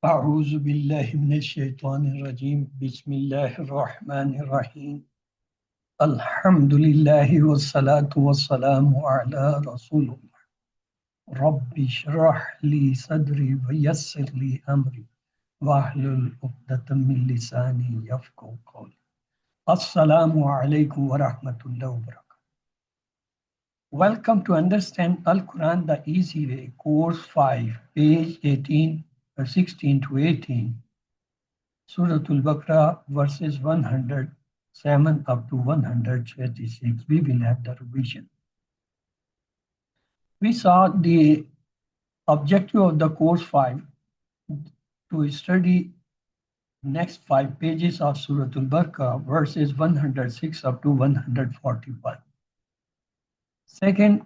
أعوذ بالله من الشيطان الرجيم بسم الله الرحمن الرحيم الحمد لله والصلاة والسلام على رسول الله رب اشرح لي صدري ويسر لي أمري واحلل عقدة من لساني يفقهوا قولي السلام عليكم ورحمة الله وبركاته. Welcome to Understand Al-Quran the Easy Way, Course 5, page 18, 16 to 18. Surah Al-Baqarah verses 107 up to 126. We will have the revision. We saw the objective of the course 5 to study next 5 pages of Surah Al-Baqarah verses 106 up to 141. Second,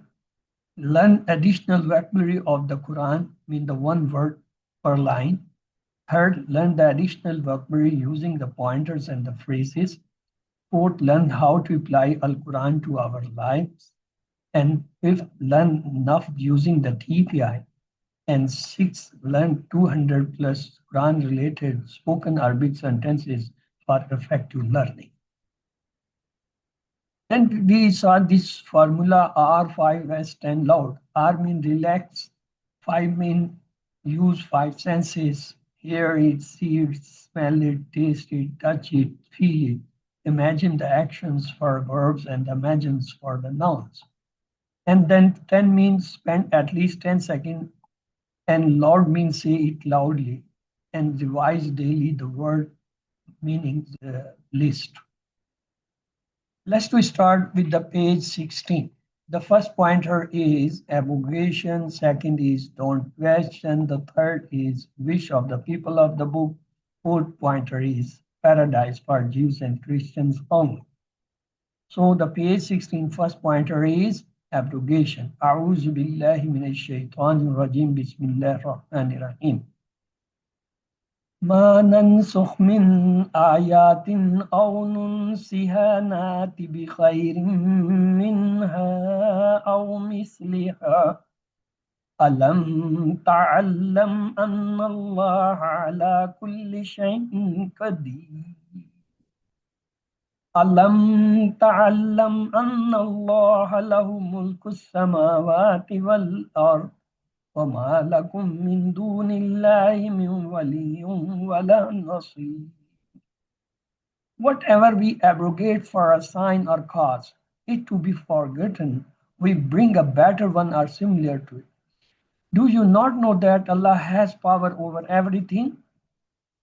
learn additional vocabulary of the Quran, mean the one word per line. Third, learn the additional vocabulary using the pointers and the phrases. Fourth, learn how to apply Al-Quran to our lives. And fifth, learn enough using the TPI. And sixth, learn 200 plus Quran-related spoken Arabic sentences for effective learning. Then we saw this formula R5S10 loud. R mean relax, 5 mean use 5 senses. Hear it, see it, smell it, taste it, touch it, feel it. Imagine the actions for verbs and imagines for the nouns. And then 10 means spend at least 10 seconds, and loud means say it loudly, and revise daily the word meaning list. Let's start with the page 16. The first pointer is abrogation, second is don't question, the third is wish of the people of the book, fourth pointer is paradise for Jews and Christians only. So the page 16 first pointer is abrogation. A'udhu billahi minash shaitanir rajim. Bismillahir rahmanir rahim. ما ننسخ من آيات أو ننسها نات بخير منها أو مثلها ألم تعلم أن الله على كل شيء قدير ألم تعلم أن الله له ملك السماوات والأرض وما لكم من دون الله من ولي ولا نصير. Whatever we abrogate for a sign or cause it to be forgotten, we bring a better one or similar to it. Do you not know that Allah has power over everything?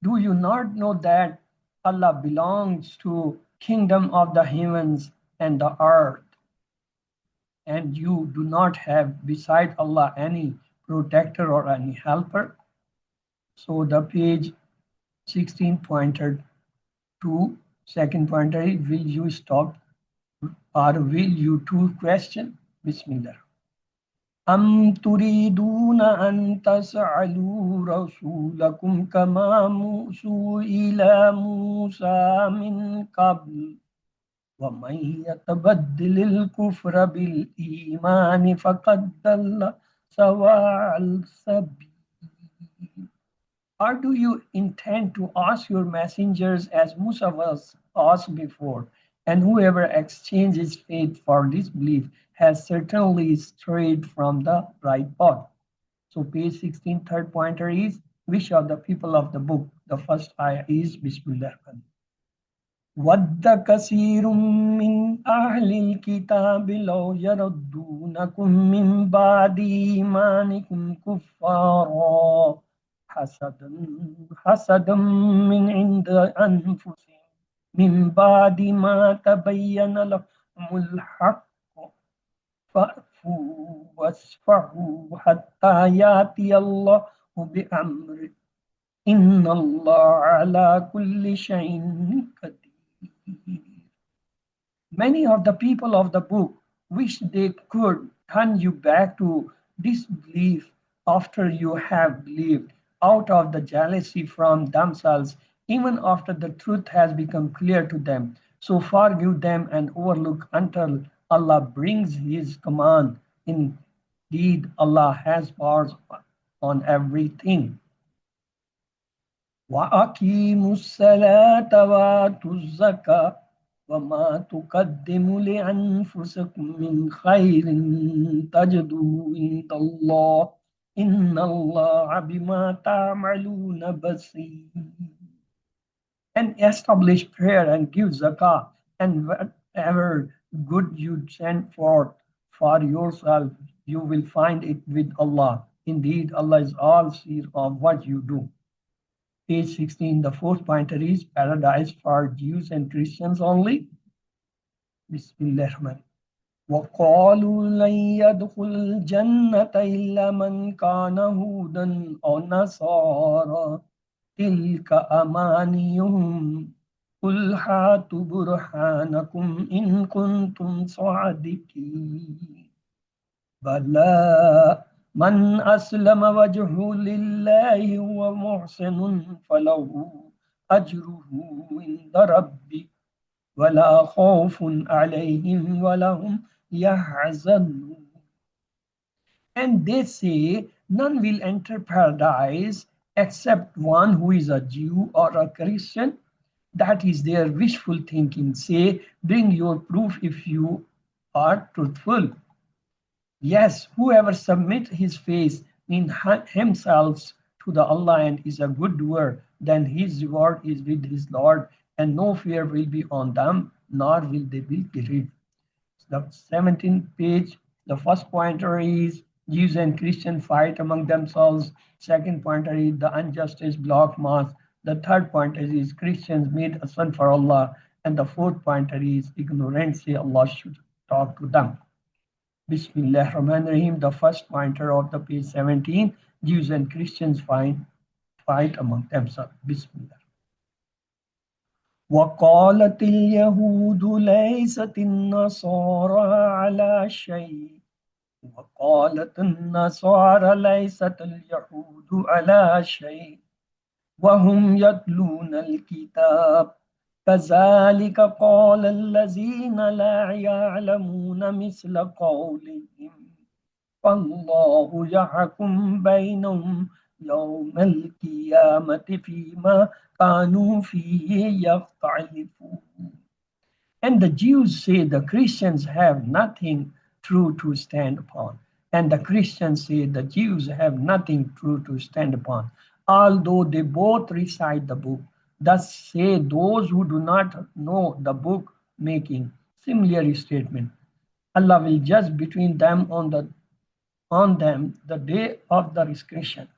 Do you not know that Allah belongs to kingdom of the heavens and the earth, and you do not have beside Allah any protector or any helper? So the page 16 pointed to second pointer, will you stop or will you to question? Bismillah. أم تريدون أن تسألوا رسولكم كما سئل موسى من قبل ومن يتبدل الكفر بالإيمان فقد ضل سواء السبيل. Or do you intend to ask your messengers as Musa was asked before, and whoever exchanges faith for disbelief has certainly strayed from the right path? So page 16, third pointer is wish of the people of the book. The first ayah is Bismillah. وَدَّ كَثِيرٌ مِّنْ أَهْلِ الْكِتَابِ لَوْ يَرُدُّونَكُم مِّن بَعْدِ إِيمَانِكُمْ كُفَّارًا حسدا من عند أنفسهم من بعد ما تبين لهم الحق فاعفوا واصفحوا حتى يأتي الله بأمره إن الله على كل شيء قدير. Many of the people of the book wish they could turn you back to disbelief after you have believed, out of the jealousy from themselves, even after the truth has become clear to them. So forgive them and overlook until Allah brings His command. Indeed, Allah has powers on everything. وأقيموا الصلاة وآتوا الزكاة وما تقدموا لأنفسكم من خير تجدوه عند الله إن الله بما تعملون بصير. And establish prayer and give zakah, and whatever good you send forth for yourself, you will find it with Allah. Indeed, Allah is all seer of what you do. Page 16, the fourth pointer is paradise for Jews and Christians only. Bismillah. وقالوا لن يدخل الجنة إلا من كان هودا أو نصارى تلك أمانيهم قل هاتوا برهانكم إن كنتم صادقين بلى من أسلم وجهه لله ومحسن فله أجره عند ربه ولا خوف عليهم ولا هم يحزنون. And they say, none will enter paradise except one who is a Jew or a Christian. That is their wishful thinking. Say, bring your proof if you are truthful. Yes, whoever submits his face in himself to the Allah and is a good doer, then his reward is with his Lord, and no fear will be on them, nor will they be grieved. The 17th page, the first pointer is Jews and Christians fight among themselves. Second pointer is the injustice block mass. The third pointer is Christians made a son for Allah. And the fourth pointer is ignorance, say Allah should talk to them. Bismillah Rahman Rahim, the first pointer of the page 17, Jews and Christians fight among themselves. Bismillah. وقالت اليهود ليست النصارى على شيء وقالت النصارى ليست اليهود على شيء وهم يتلون الكتاب كذلك قال الذين لا يعلمون مثل قولهم فالله يحكم بينهم يوم القيامة فيما كانوا فيه يختلفون. And the Jews say the Christians have nothing true to stand upon. And the Christians say the Jews have nothing true to stand upon, although they both recite the book. Thus say those who do not know the book, making similar statement. Allah will judge between them on them the day of the discretion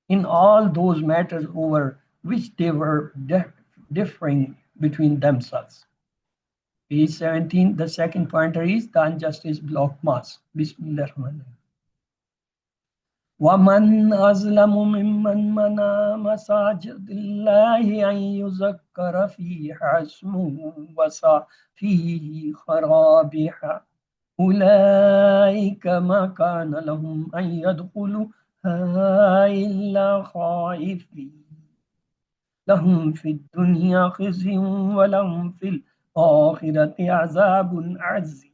in all those matters over which they were differing between themselves. Page 17, the second pointer is the injustice block mass. Bismillah. وَمَنْ أَظْلَمُ مِمَّنْ مَنَعَ مَسَاجِدَ اللَّهِ أَنْ يُذْكَرَ فِيهَا اسْمُهُ وَسَعَى فِي خَرَابِهَا أولئك ما كان لهم أن يدخلوها إلا خائفين لهم في الدنيا خزي ولهم في الآخرة عذاب عظيم.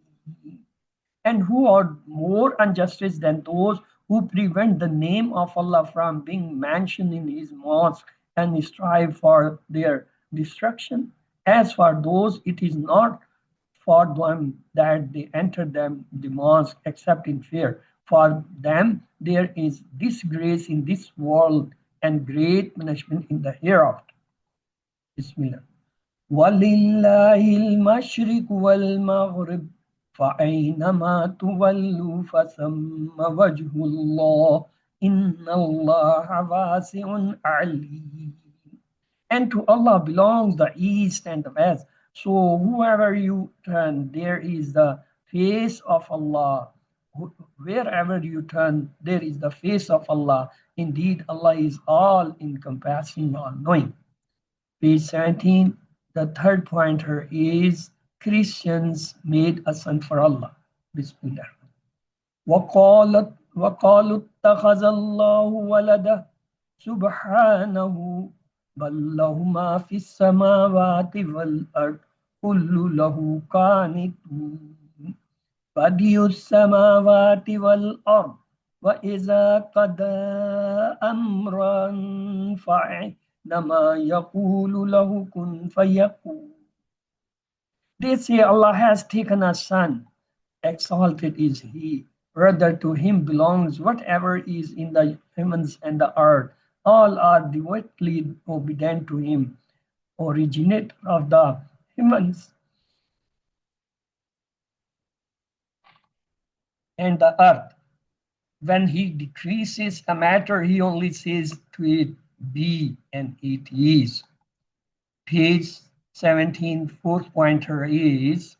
And who are more unjust than those who prevent the name of Allah from being mentioned in his mosque and strive for their destruction? As for those, it is not for them that they enter them the mosque except in fear. For them there is disgrace in this world and great punishment in the hereafter. Bismillah. وَلِلَّهِ الْمَشْرِقُ وَالْمَغْرِبُ فَأَيْنَمَا تُوَلُّوا فَثَمَّ وَجْهُ اللَّهِ إِنَّ اللَّهَ وَاسِعٌ عَلِيمٌ. And to Allah belongs the east and the west. So whoever you turn, there is the face of Allah. Wherever you turn, there is the face of Allah. Indeed, Allah is all encompassing, all knowing. Page 17, the third pointer is Christians made a son for Allah. Bismillah. وقالوا اتخذ الله ولدا سبحانه بل له ما في السماوات والأرض كل له قانتون بديع السماوات والأرض وإذا قضى أمرا إنما يقول له كن فيكون. They say Allah has taken a son. Exalted is He. Rather to Him belongs whatever is in the heavens and the earth. All are devoutly obedient to Him, originator of the heavens and the earth. When He decreases a matter, He only says to it, be, and it is. Page 17, fourth pointer is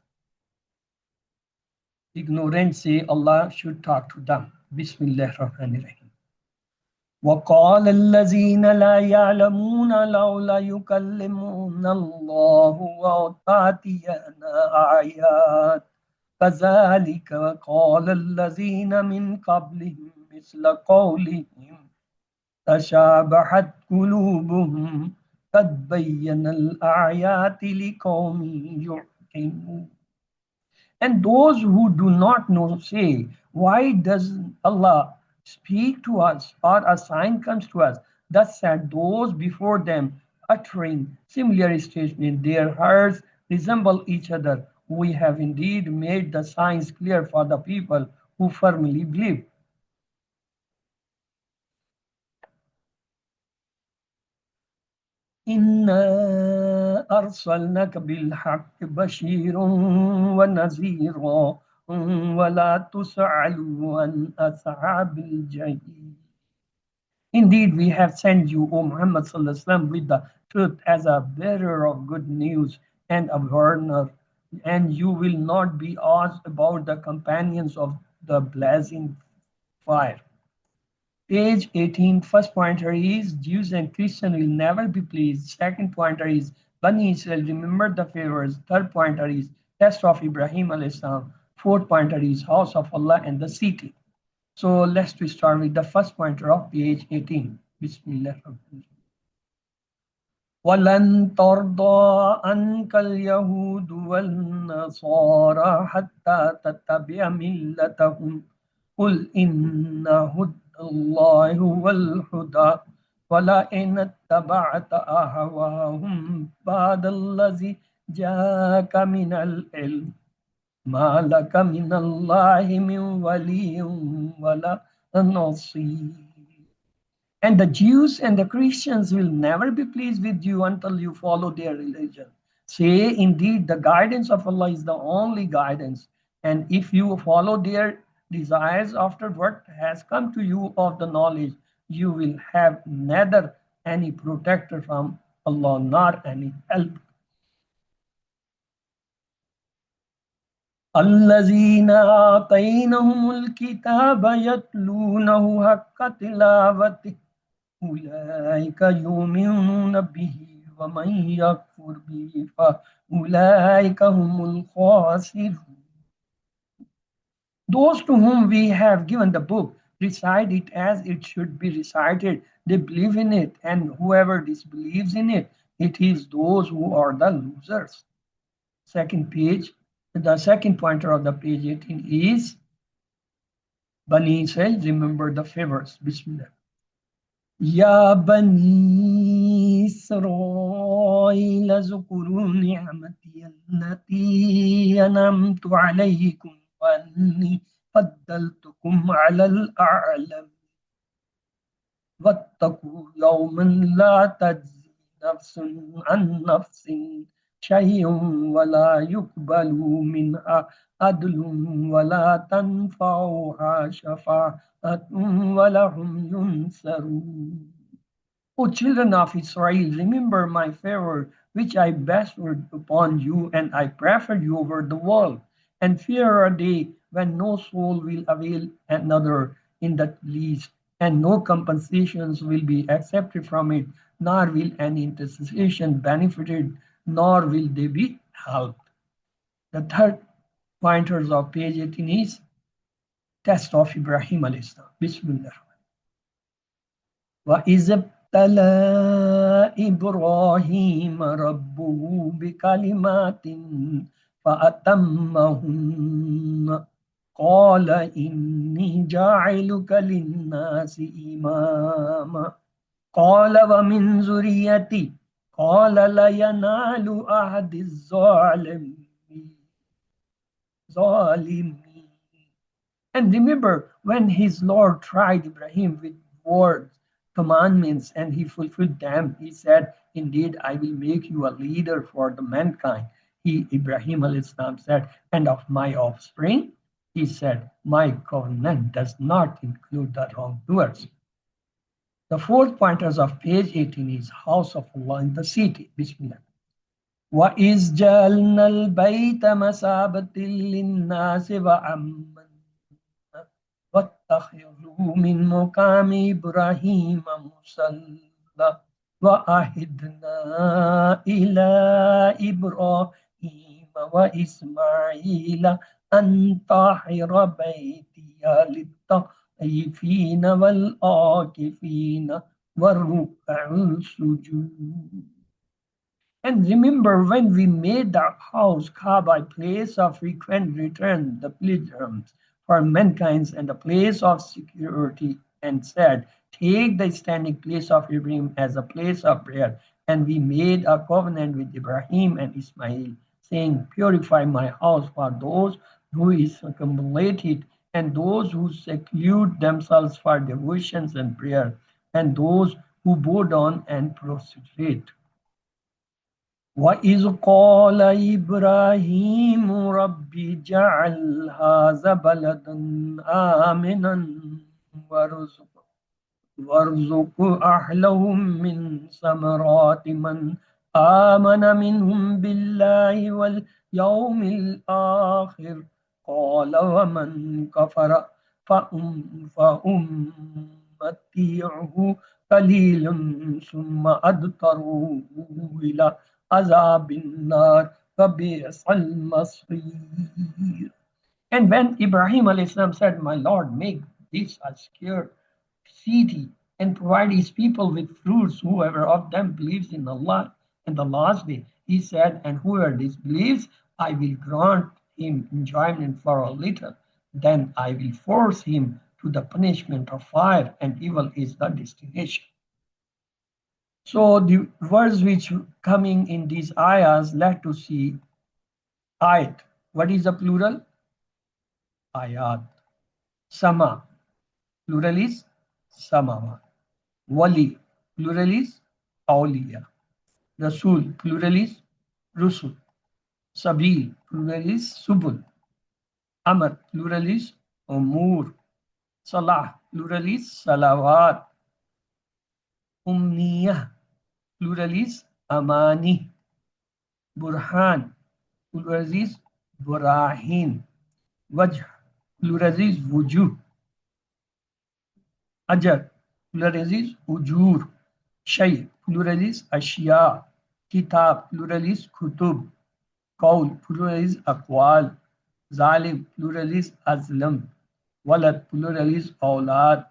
ignorance say Allah should talk to them. Bismillah ar-Rahman ar-Rahim. وقال الذين لا يعلمون لولا يكلمون الله وتأتينا آيات كذلك قال الذين من قبلهم مثل قولهم تشابهت قلوبهم قد بين الآيات لقوم يعقلون. And those who do not know say, why does Allah speak to us or a sign comes to us? Thus said those before them, uttering similar statements, their hearts resemble each other. We have indeed made the signs clear for the people who firmly believe. إنا أرسلناك بالحق بشيرا ونذيرا ولا تسأل عن أصحاب الجحيم. Indeed, we have sent you, O Muhammad sallallahu with the truth as a bearer of good news and a warner, and you will not be asked about the companions of the blazing fire. Page 18, first pointer is Jews and Christians will never be pleased. Second pointer is Bani Israel, remember the favors. Third pointer is test of Ibrahim alayhi salam. Fourth pointer is house of Allah and the city. So let's start with the first pointer of page 18. Bismillah. ولن ترضى عنك اليهود والنصارى حتى تتبع ملتهم قل إن هدى الله هو الهدى ولئن اتبعت أهواهم بعد الذي جاءك من العلم ما لك من الله من ولي ولا نصير. And the Jews and the Christians will never be pleased with you until you follow their religion. Say, indeed, the guidance of Allah is the only guidance. And if you follow their desires after what has come to you of the knowledge, you will have neither any protector from Allah nor any help. الذين آتينهم الكتاب يتلونه حق تلاوته أولئك يؤمنون به ومن يكفر به فأولئك هم الخاسرون. Those to whom we have given the book recite it as it should be recited. They believe in it, and whoever disbelieves in it, it is those who are the losers. Second page, the second pointer of the page 18 is Bani Israel, remember the favors. Bismillah. يا بني إسرائيل اذكروا نعمتي التي أنعمت عليكم وأني فضلتكم على الأعلم واتقوا يوما لا تجزي نفس عن نفس شيء ولا يقبل منها عدل ولا تنفعها شفاعة ولا هم ينصرون. O children of Israel, remember my favor which I bestowed upon you, and I preferred you over the world. And fear a day when no soul will avail another in the least, and no compensations will be accepted from it, nor will any intercession benefited, nor will they be helped. The third pointers of page 18 is test of Ibrahim alayhi salam. Bismillah. وَإِذِ ابْتَلَى إِبْرَاهِيمَ رَبُّهُ بِكَلِمَاتٍ فَأَتَمَّهُنَّ قَالَ إِنِّي جَاعِلُكَ لِلنَّاسِ إِمَامًا قال ومن ذريتي قال لا ينال أحد الظالمين. And remember when his Lord tried Ibrahim with words, commandments, and he fulfilled them, he said, indeed, I will make you a leader for the mankind. Ibrahim alayhi said, and of my offspring, he said, my covenant does not include the wrongdoers. The fourth pointers of page 18 is House of Allah in the city. Bismillah. وَإِذْ جَعَلْنَا الْبَيْتَ مَثَابَةً لِلنَّاسِ وَأَمْنًا وَاتَّخِذُوا مِنْ مَقَامِ إِبْرَاهِيمَ مُصَلًّى وَعَهِدْنَا إِلَى إِبْرَاهِيمَ وَإِسْمَاعِيلَ أَنْ طَهِّرَ بَيْتِيَ لِلطَّائِفِينَ وَالْعَاكِفِينَ وَالرُّكَّعِ السُّجُودِ. And remember when we made the house Kaaba a place of frequent return, the pilgrims for mankind and a place of security, and said, take the standing place of Ibrahim as a place of prayer. And we made a covenant with Ibrahim and Ismail, saying, purify my house for those who circumambulate it, and those who seclude themselves for devotions and prayer, and those who bow down and prostrate. وَإِذْ قَالَ إِبْرَاهِيمُ رَبِّ اجْعَلْ هَذَا بَلَدًا آمِنًا وَارْزُقْ أَهْلَهُ مِنْ ثَمَرَاتِ مَنْ آمَنَ مِنْهُمْ بِاللَّهِ وَالْيَوْمِ الْآخِرِ قَالَ وَمَنْ كَفَرَ فَأُمَتِّعُهُ قَلِيلًا ثُمَّ أَضْطَرُّهُ إِلَى عَذَابِ النَّارِ فَبِئْسَ الْمَصِيرُ. And when Ibrahim alayhi said, my Lord, make this a secure city and provide his people with fruits, whoever of them believes in Allah and the last day, he said, and whoever disbelieves, I will grant him enjoyment for a little, then I will force him to the punishment of fire, and evil is the destination. So the words which coming in these ayahs, let to see ayat. What is the plural? Ayat. Sama, plural is samawat. Wali, plural is awliya. Rasul, plural is rusul. Sabil, plural is subul. Amr, plural is umur. Salah, plural is salawat. Umniyah, plural is amani. Burhan, plural is burahin. Wajh, plural is wujuh. Ajar, plural is ujur. Shay, plural is ashya. Kitab, plural is kutub. Qawl, plural is aqwal. Zalim, plural is azlam. Walad, plural is awlad.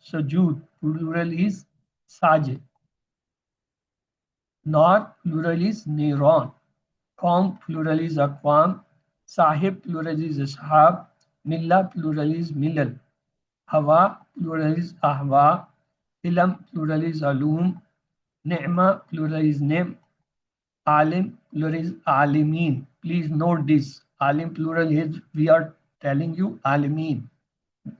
Sujud, plural is sajid. Nar, plural is niran. Qawm, plural is aqwam. Sahib, plural is ashab. Millah, plural is milal. Hawa, plural is ahwa. Ilm, plural is alum. Ni'ma, plural is nim. Alim, plural is alimin. Please note this. Alim, plural is, we are telling you alimin.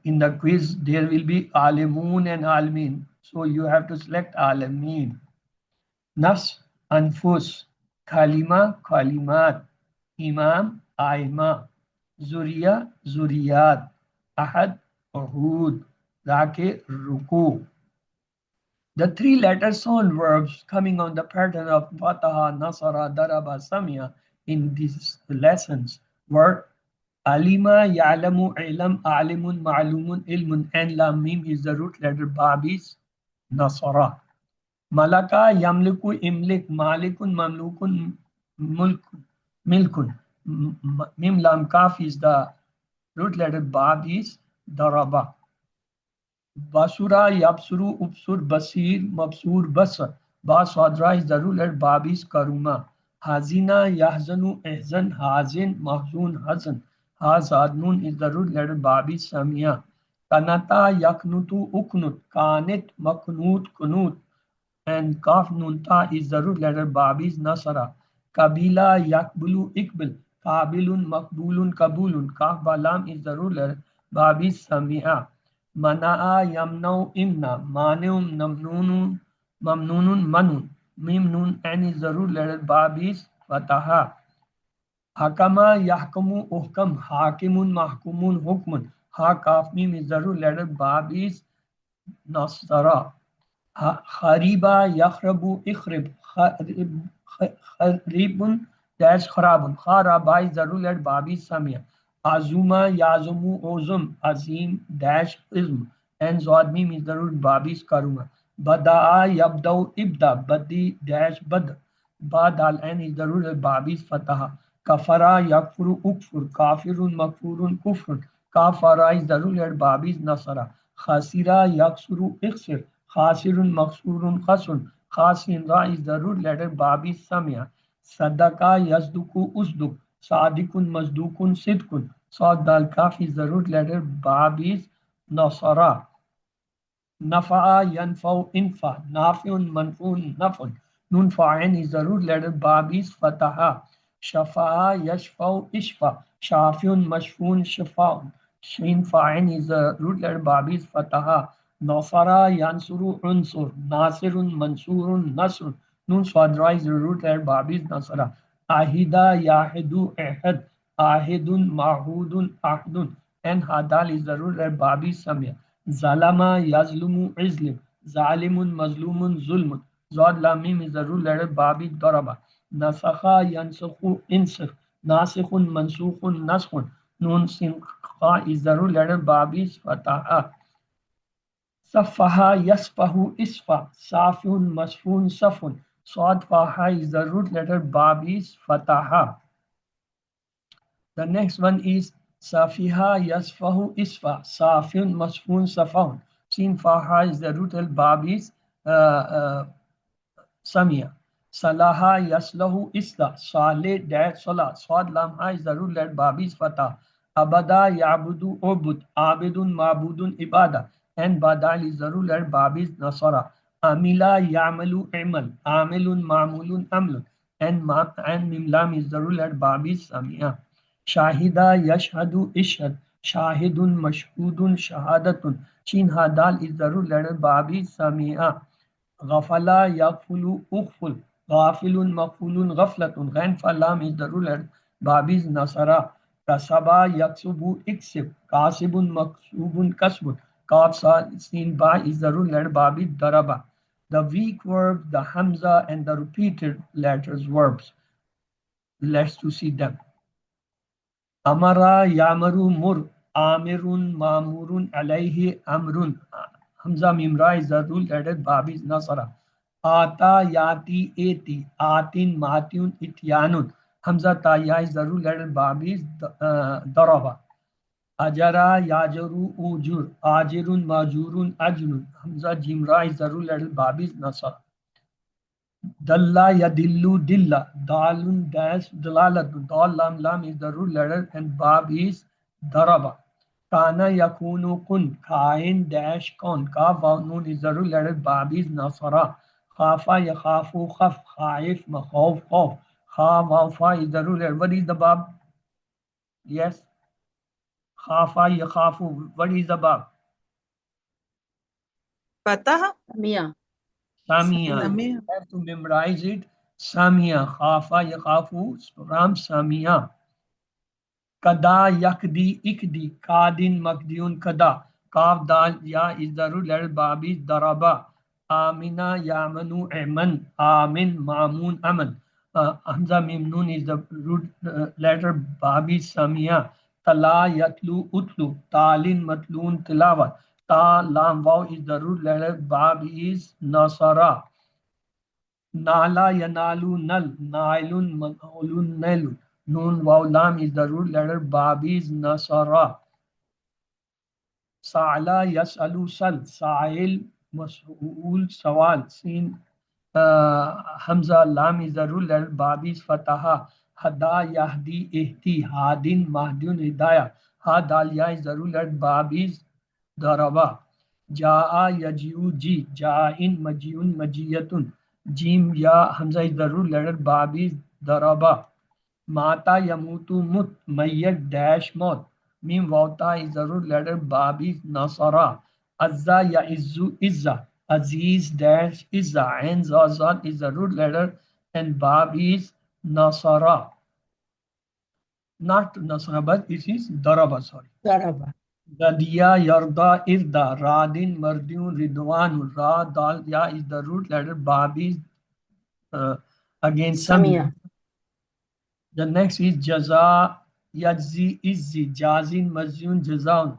In the quiz, there will be alimun and alimin. So you have to select alimin. Nafs, anfus. Kalima, kalimat. Imam, aima. Zuriya, zuriyat. Ahad, uhud. Rake, ruku. The three letter sound verbs coming on the pattern of Fataha, Nasara, Daraba, Samia in these lessons were Alima, Ya'lamu, Ilam, Alimun, Ma'lumun, Ilmun, and Lam Mim is the root letter Babis, Nasara. Malaka, Yamliku, Imlik, Malikun, Mamlukun, Milkun. Mim Lam Kaf is the root letter Babis, Daraba. Basura, Yapsuru, Upsur, Basir, Mabsur, Basar. Baswadra is the ruler, Babis, Karuma. Hazina, Yahzanu, Ehzan, Hazin, Mahzun, Hazan. Hazadnun is the root letter Babis, Samia. Kanata yaknutu uknut, kanit maknut kunut. And kaf nunta is the root letter babis nasara. Kabila yakbulu ikbil, kabilun makbulun kabulun. Kaf balam is the root letter babis samia. Manaa yamnau imna, maneum namnunun mamnunun manun. Mim nun n is the root letter babis fataha. Hakama yahkamu uhkam, hakimun mahkumun hukmun. Ha kaf mim is the root letter babis nasara. Khariba yakhrabu ikhrib, kharibun dash kharabun. Kharaba is the rule at babi samia. Azuma yazumu ozum, azim dash ism. And zodmim is the rule babis karuma. Badaa yabdau ibda, badi dash bad. Bad al n is the rule at babis fataha. Kafara yakfuru ukfur, kafirun makfurun kufrun. Kafara is the rule at babis nasara. Khasira yaksuru iksir, khasirun maksurun khasun. Khasin ra is the root letter babi samya. Sadaka yazduku usduk, sadikun mazdukun sidkun. Sad dal kaf is the root letter babis nasara. Nafa'a yanfa'u infa, nafi'un manfun nafun. Nun fa'in is the root letter babis fataha. Shafa'a yashfa'u ishfa, shafi'un mashfun shafa'un. Shin fa'in is the root letter babis fataha. Nasara yansuru unsur, nasirun mansurun nasrun. Nun swadra is the root letter babis nasara. Ahida yahidu ehad, ahidun mahudun ahdun. And hadal is the root letter babis samya. Zalama yazlumu izlim, zalimun mazlumun zulmun. Zod lamim is the root letter babi daraba. Nasakha yansakhu insakh, nasikhun mansukhun naskhun. Nun sinkha is the root letter babis fataha. Safaha yasfahu isfa, safun masfun safun. Swad faha is the root letter babis fataha. The next one is Safiha Yasfahu Isfa, Safun Masfun Safun. Sin Faha is the root al Babis Samia. Salaha Yaslahu Isla, Saleh Dad Salah. Swad Lamha is the root al Babis Fatah. Abada Yabudu Obud, Abidun Mabudun Ibada. And Badal is the root al Babis Nasara. Amila Yamalu Imal, Amilun Mamulun Amlun. And Mimlam is the root al Babis Samia. Shahida yashhadu ishhad, shahidun mashhudun shahadatun. Shin hadal is the root letter babi samia. Ghafala yakfulu ukhful, ghafilun maqfulun ghaflatun. Ghain falam is the root letter babis nasara. Kasaba yaksubu iksib, kasibun maksubun kasbun. Kaf sin ba is the root letter babi daraba. The weak verbs, the hamza and the repeated letters verbs. Let's to see them. Amara yamaru mur, amirun mamurun alayhi amrun. Hamza mimra is the rule added babis nasara. Ata yati eti, atin matiun ityanun. Hamza taya is the rule added babis daraba. Ajara yajaru ujur, ajirun majurun ajrun. Hamza jimra is the rule added babis nasara. Dalla yadillu dilla, dalun dash dalalatu. Dal lam lam is the root letter and bab is daraba. Kana yakunu kun, kain dash kon. Kaf nun is the root letter, bab is nasara. Khafa yakhafu khaf, khaif makhawf khawf. Kha wafa is the root letter. What is the bab? Yes. Khafa yakhafu. What is the bab? Fataha. Samia. Samia. You have to memorize it. Samia. Khafa yakhafu from Samia. Kada yakdi ikdi. Kadin makdiun kada. Kaf dal ya is the root letter babis daraba. Amina yamanu aman. Amin mamun aman. Hamza mim nun is the root letter babis samia. Tala yatlu utlu. Talin matlun tilawat. Ta lam waw is the root letter bab is nasara. Nala yanalu nal, nailun manulun nailun. Nun waw lam is the root letter bab is nasara. Sa'ala yas'alu sal, sa'il mas'ul sawal. Sin Hamza lam is the root letter bab is fataha. Hada yahdi ihti, hadin mahdun hidayah. Ha dal ya is the root letter bab is daraba. Jaa yajiu ji, jain majiyun majiyatun. Jim ya hamza is the root letter, bab is daraba. Mata yamutu mut, mayyat dash maut. Mim wauta is the root letter, bab is nasara. Azza ya izzu izza, aziz dash izza. Ain zazat is the root letter and bab is nasara. Not nasara, but it is daraba, sorry. Daraba. Radiya yarda irda, radin mardiun ridwan. Ra dal ya is the root letter, bab is uh, again Samia. Samia. The next is jaza, yajzi, izzi, jazin, mazyun, jazaun.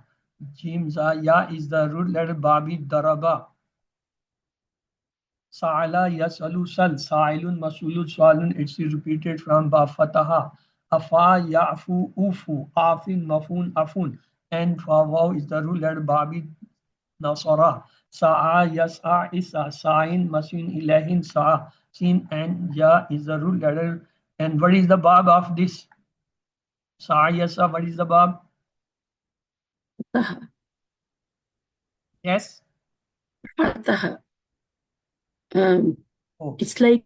Jim za ya is the root letter, babi daraba. Sa'ala yasalu sal, sa'ilun masulun swalun. It's repeated from ba fataha. Afa ya'fu ufu, afin mafun afun. And fa waw is the root letter, babi nasara. Sa'a yas'a isa, sa'in masin ilahin sa'a. Sin and ya is the root letter. And what is the bab of this? Sa'a yas'a, what is the bab? Fataha. Yes. Fataha. Oh, It's like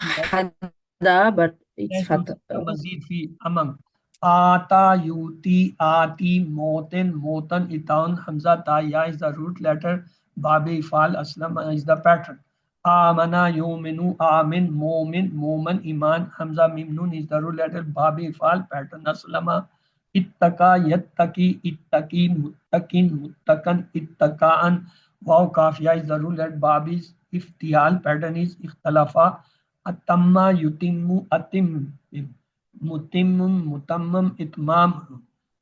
yes. hada, but it's Let's do fata. mazid fi amam. Ata, yuti, ati, moten, motan, itan, hamza, ta, ya is the root letter. Babi, fal, aslam is the pattern. Amana, yominu, amin, momin, moman, iman, hamza, mim, nun is the root letter. Babi, fal, pattern, aslama. Ittaka, yattaki, ittaki, muttakin, muttakan, ittaka'an. Wow, kaf, ya is the root letter. Babi's iftial, pattern is ikhtalafa. Atamma yutimmu atim mutimmum mutammam itmam.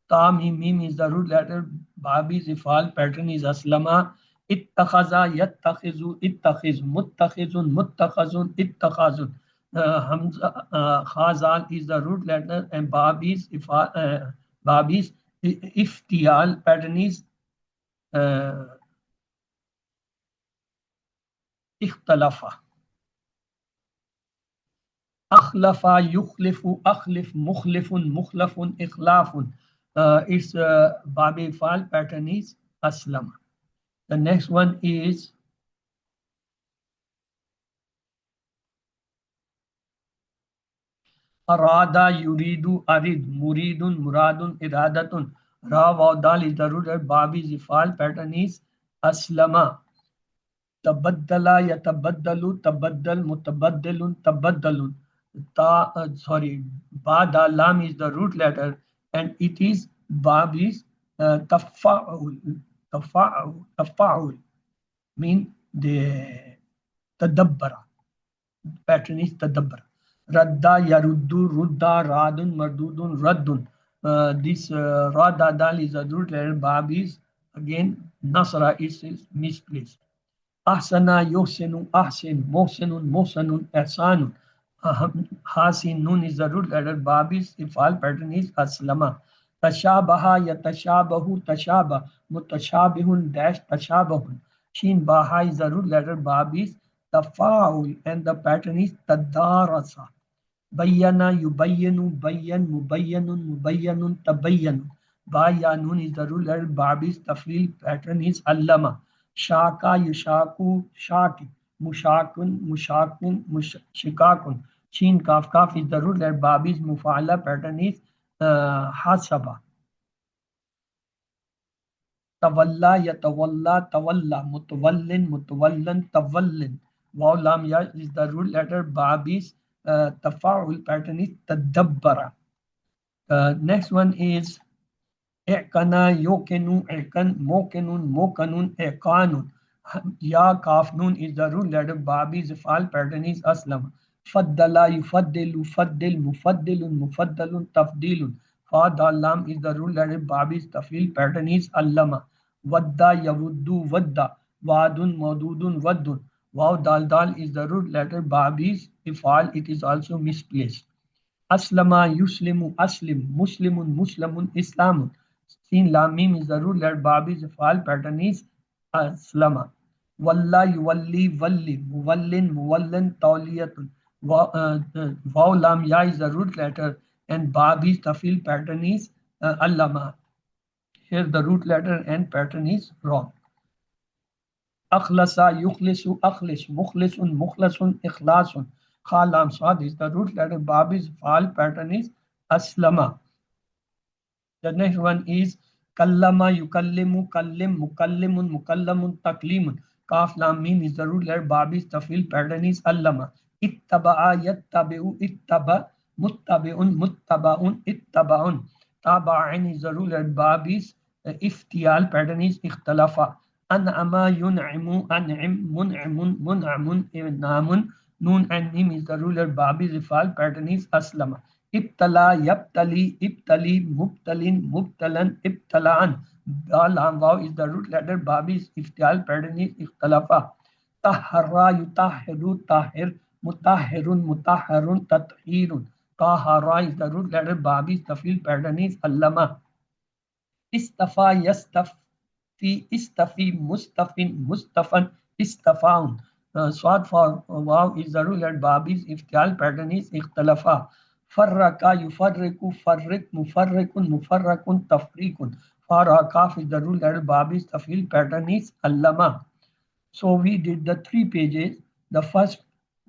Tam mim is the root letter. Babi ifal, pattern is aslama. Ittakhaza yattakhizu ittakhiz muttakhizun muttakhazun ittakhazun. Hamza khazal is the root letter and babis ifal, babis iftial, pattern is uh, ikhtalafa. Akhlafa, yukhlifu, akhlif, mukhlifun, mukhlafun, ikhlafun. Its Babi file pattern is Aslam. The next one is Arada, Yuridu, Arid, Muridun, Muradun, Iradatun. Ra Dal is the root. Babi's file pattern is Aslama. Tabaddala, yatabaddalu, tabaddal, mutabaddalun, tabaddalun. Sorry, ba da lam is the root letter and it is bab is tafa'ul, tafa'ul mean the tadabbara, pattern is tadabbara. Radda, yaruddu, rudda, radun, mardudun, raddun. This radda dal is a root letter, bab is again nasra, is misplaced. Ahsana, Yosenu, Ahsin, Mosenun, Mosanun, Ehsanun. Hasin, Nun is the root letter. Babis, ifal pattern is Aslama. Tashabaha, Yatashabahu, Tashaba, Mutashabihun, dash Tashabahun. Shin Baha is the root letter. Babis, Tafaul, and the pattern is Tadarasa. Bayyana, yubayyanu, bayyan, mubayyanun, mubayyanun, tabayyanu. Bayanun is the ruler. Babis tafil, pattern is allama. Shaka, yushaku, shaki. Mushakun, mushakun, shikakun. Shin kaf kaf is the ruler. Babis mufala, pattern is hasaba. Tawalla, yatawalla, tawalla. Mutawallin, mutawallan, tawallin. Waw lam ya is the root letter. Babis tafa'ul, pattern is tadabbara. Next one is Ekana, Yokenu, Ekan, Mokenun, Mokanun, Ekanun. Ya Kaf Nun is the root letter. Babi Zifal, pattern is Aslam. Faddala, Yufaddilu, Faddil, Mufaddilun, Mufaddalun, Tafdilun. Fadal Lam is the root letter. Babi's Tafil, pattern is Allama. Wadda, Yawuddu, Wadda. Wadun, Modudun, Waddun. Wow Dal Dal is the root letter. Babi's Ifal, it is also misplaced. Aslama, Yuslimu, Aslim, Muslimun, Muslamun, Islamun. Sin Lam Mim is the root letter. Babi's file pattern is Aslama. Walla, Yuwalli, Walli, Muwallin, Muwallin, Tawliyatun. Waw Lam Ya is the root letter and Babi's tafil pattern is Allama. Here the root letter and pattern is wrong. Akhlasa, yukhlisu, akhlis, mukhlisun, mukhlasun, ikhlasun. Khalam sad is the root letter. Bab is fal, pattern is aslama. The next one is kallama, yukallimu, kallim, mukallimun, mukallamun, taklimun. Kaf lam mim is the root letter. Bab is tafil, pattern is allama. Ittaba'a, yattabi'u, ittaba, muttabi'un, muttabaun, ittabaun. Taba'in is the root letter. Bab is iftial, pattern is ikhtalafa. An'ama, yun'imu, an'im, mun'imun, mun'amun, namun. Noon and mim is the ruler. Bab is ifal, pattern is aslama. Ibtala, yabtali, ibtali, mubtalin, mubtalan, ibtalaan. Lam waw is the root letter. Bab is iftial, pattern is ikhtalafa. Tahara, yutahiru, tahir, mutahirun, mutahharun, tathirun. Tahara is the root letter. Bab is tafil, pattern is allama. Istafa, yastafi, istafi, mustafin, mustafan, istafaun. Swad for wow is the rule at bab is iftial, pattern is ikhtalafa. Farraka, yufarriku, farrik, mufarrikun, mufarrakun, tafrikun. Farakaf is the rule at bab is tafil, pattern is allama. So we did the 3 pages. The first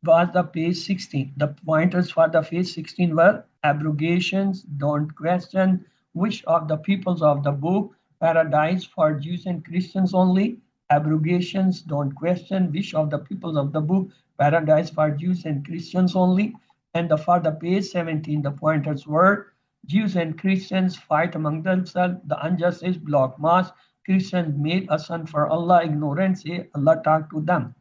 was the page 16. The pointers for the page 16 were abrogations, don't question, wish of the peoples of the book, paradise for Jews and Christians only, abrogations, don't question, wish of the peoples of the book, paradise for Jews and Christians only. And for the page 17, the pointers were Jews and Christians fight among themselves, the injustice, block mass, Christians made a son for Allah, ignorance, Allah talk to them.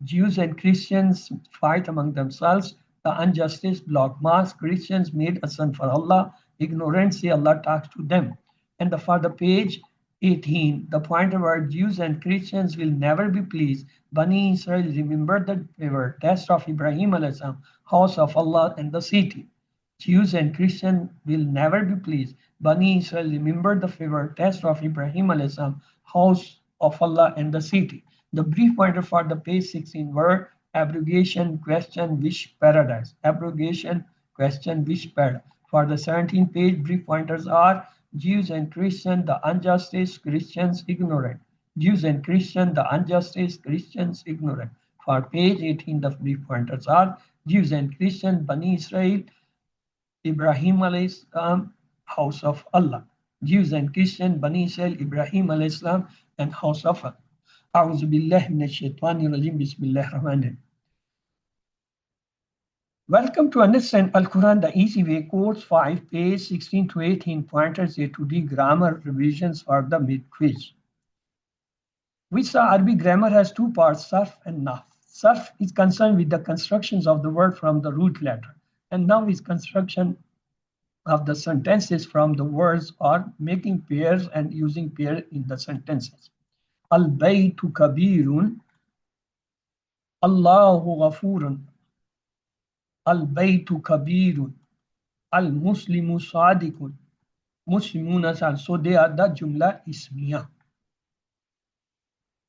Jews and Christians fight among themselves, the injustice, block mass, Christians made a son for Allah, ignorance, Allah talks to them. And for the page 18, the pointer where Jews and Christians will never be pleased. Bani Israel remember the favor, test of Ibrahim alayhi salam, house of Allah and the city. Jews and Christians will never be pleased. Bani Israel remember the favor, test of Ibrahim alayhi salam, house of Allah and the city. The brief pointer for the page 16 were abrogation, question, wish, paradise. Abrogation, question, wish, paradise. For the 17th page, brief pointers are Jews and Christians, the injustice, Christians ignorant. Jews and Christians, the injustice, Christians ignorant. For page 18, the brief pointers are Jews and Christians, Bani Israel, Ibrahim alayhi salam, house of Allah. Jews and Christians, Bani Israel, Ibrahim alayhi salam, and house of Allah. أعوذ بالله من الشيطان الرجيم بسم الله الرحمن الرحيم. Welcome to Understand Al-Quran the Easy Way, course 5, page 16 to 18, pointers A to D, grammar revisions for the mid-quiz. We saw Arabic grammar has two parts, sarf and nahv. Sarf is concerned with the constructions of the word from the root letter, and nahv is construction of the sentences from the words or making pairs and using pair in the sentences. Al-baytu kabirun, Allahu ghafurun. Al-baytu kabirun, al-muslimu sadiqun, muslimuna sad. So they are the jumla ismiya.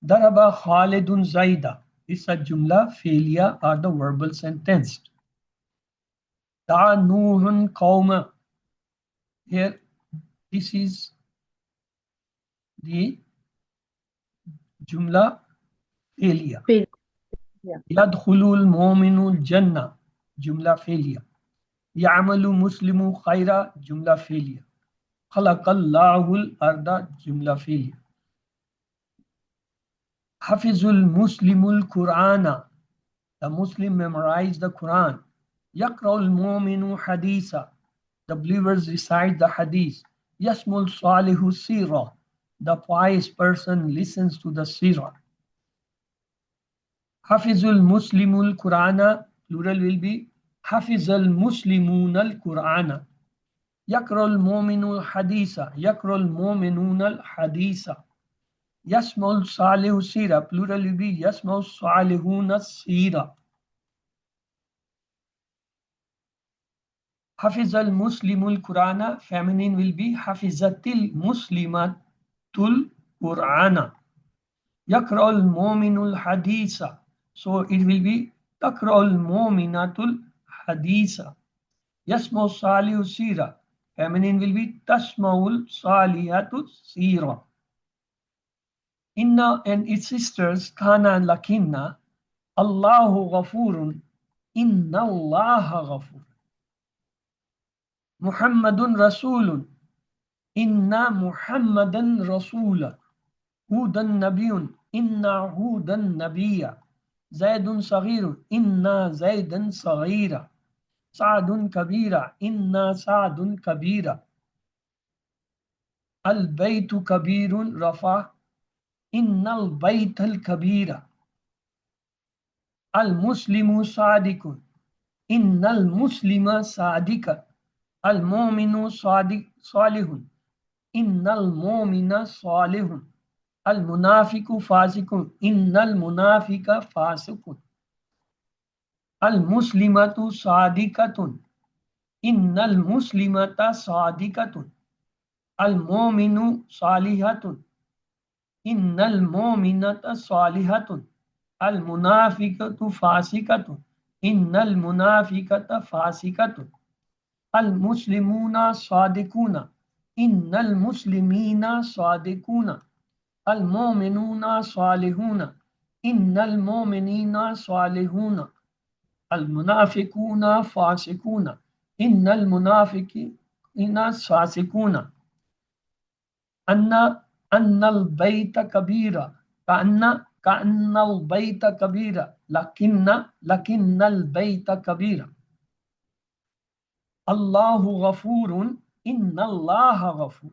Daraba Khalidun Zaida is a jumla failure or the verbal sentence. Da Nuhun Qawma. Here, this is the jumla failure. Yadkhulul mu'minul jannah, jumla failure. Ya'malu muslimu khaira, jumla failure. Khalaqallahul arda, jumla failure. Hafizul muslimul Qur'ana, the Muslim memorized the Quran. Yaqra'ul mu'minu haditha, the believers recite the hadith. Yasmul salihu sirah, the pious person listens to the sirah. Hafizul muslimul Qur'ana, plural will be Hafizul muslimun al Qur'ana. Yaqra'ul mu'minul haditha, yaqra'ul mu'minun al haditha. Yasmul salihu sira, plural will be Yasmul salihuna sira. Hafizal muslimul Qur'ana, feminine will be Hafizatil muslimatul Qur'ana. Yaqra'ul mu'minul haditha, so it will be Taqra'ul mu'minatul haditha. Yasmul salihu sira, Feminine will be tasmaul salihatu sira. Inna and its sisters Kana and Lakinna. Allahu ghafurun. Inna Allaha ghafur. Muhammadun rasulun. Inna Muhammadan rasula. Hudan nabiyun. Inna hudan nabiyya. Zaidun saghirun. Inna zaidan saghira. Sa'dun kabira. Inna sa'dun kabira. Al-baytu kabirun rafa. Innal baytal kabira. Al-muslimu sadikun. Innal muslima sadika. Al-mu'minu sadik salihun. Innal mu'mina salihun. Al-munafiku fasikun. Innal munafika fasikun. Al-muslimatu sadikatun. Innal muslimata sadikatun. Al-mu'minu salihatun. Innal mu'minata salihatun. Al-munafiqatu fasikatun. Innal munafiqata fasikatun. Al-muslimuna sadikuna. Innal muslimina sadikuna. Al-mu'minuna salihuna. Innal mu'minina salihuna. Al-munafiquna fasikuna. Innal munafiqina fasikuna. Annal bayta kabira. Ka'annal bayta kabira. Lakinnal bayta kabira. Allahu ghafurun. Innallaha ghafur.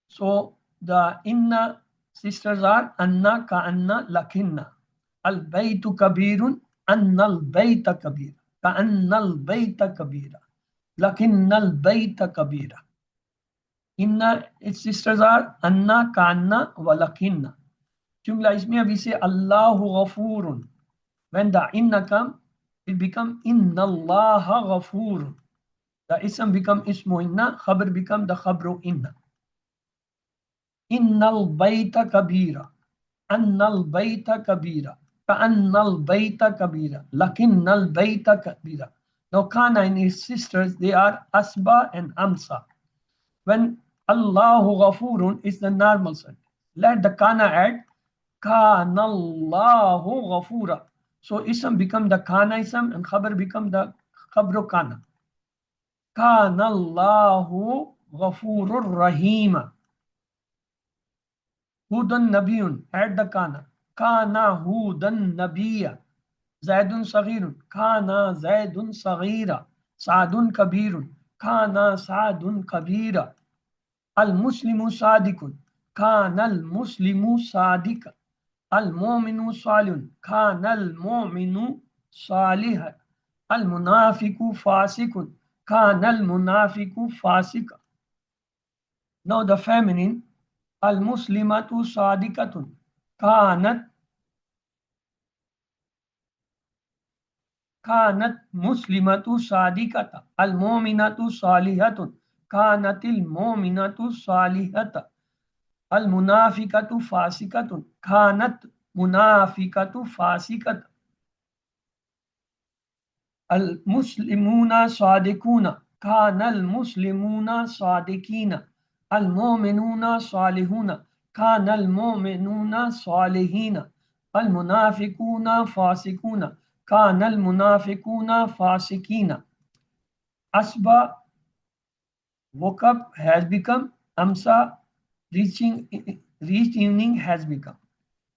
So the inna sisters are anna, ka'anna, lakinna. Al baytu kabirun. Annal bayta kabira. Ka'annal bayta kabira. Lakinnal bayta kabira. Inna, its sisters are anna, kanna, walakinna. Jumla ismiya, we say Allahu ghafurun. When the inna come, it become inna Allaha ghafurun. The ism become ismu inna, khabar become the khabru inna. Innal bayta kabira. Annal bayta kabira. Ka'annal bayta kabira. Lakinnal bayta kabira. Now Kana and his sisters, they are asba and amsa. When Allahu ghafurun is the normal sentence. Let the kana add kana Allahu ghafura. So ism become the kana ism and khabar become the khabru kana. Kana Allahu ghafurur rahima. Hudan nabiyun. Add the kana. Kana hudan nabiyya. Zaidun saghirun. Kana zaidun saghira. Sa'dun kabirun. Kana sa'dun kabira. Al-Muslimu sadikun. Kana al-Muslimu sadika. Al-Mu'minu salihun. Kana al-Mu'minu salihan. Al-Munafiku fasikun. Kana al-Munafiku fasika. Now the feminine. Al-Muslimatu sadikatun. Kanat muslimatu sadikata. Al-Mu'minatu salihatun. Kanatil mu'minatu salihata. Al-munafiqatu fasikatun. Kanat munafiqatu fasikat. Al-muslimuna sadikuna. Kana al-muslimuna sadikina. Al-mu'minuna salihuna. Kana al-mu'minuna salihina. Al-munafiquna fasikuna. Kana al-munafiquna fasikina. Asba woke up has become amsa, reached evening has become.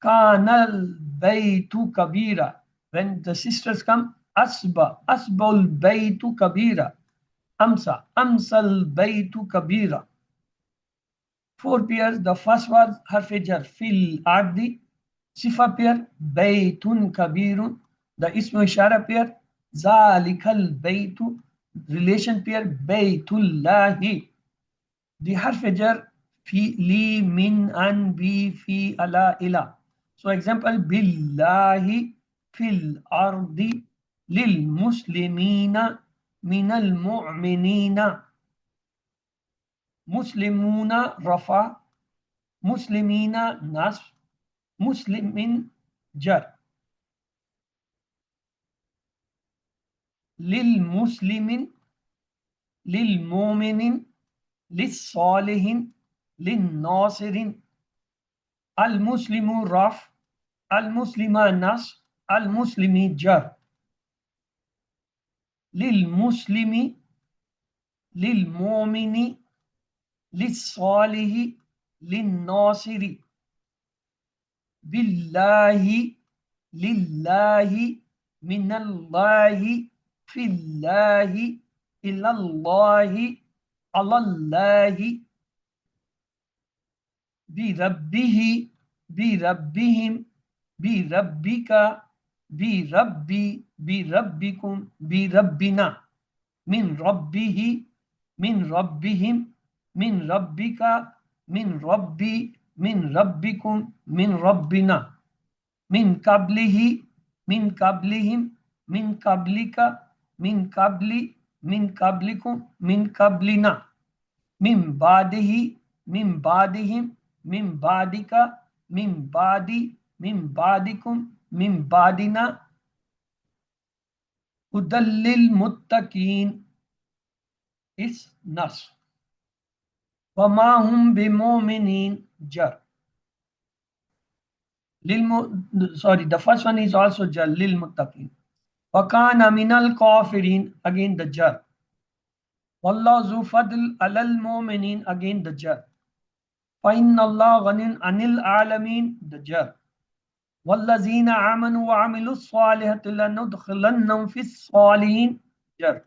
Kanal baytu kabira. When the sisters come, asbal baytu kabira. Amsal baytu kabira. Four pairs. The first was harf jar fil ardi. Sifa pair baytun kabirun. The ismu ishara pair zalikal baytu. Relation pair baytullahi. The harf jar fi li min an bi fi ala ila. So example billahi fil ardi lil muslimina minal mu'minina. Muslimuna rafa. Muslimina nasf. Muslimin jar. Lil muslimin للمؤمن للصالح للناصر. المسلم رفع، المسلم نصب، المسلم جر. للمسلم للمؤمن للصالح للناصر. بالله لله من الله في الله إلى الله على الله. بربه بربهم بربك بربي بربكم بربنا. من ربه من ربهم من ربك من ربي من ربكم من ربنا. من قبله من قبلهم من قبلك من قبلي من قبلكم من قبلنا. من بعده من بعدهم من بعدك من بعدي من بعدكم من بعدنا. هدى للمتقين is nas. وما هم بمؤمنين jar. Sorry, the first one is also jar للمتقين. وكان من الكافرين again the jar. والله ذو فضل على المؤمنين again the jar. فإن الله غني عن العالمين the jar. والذين آمنوا وعملوا الصالحات لندخلنهم في الصالحين jar.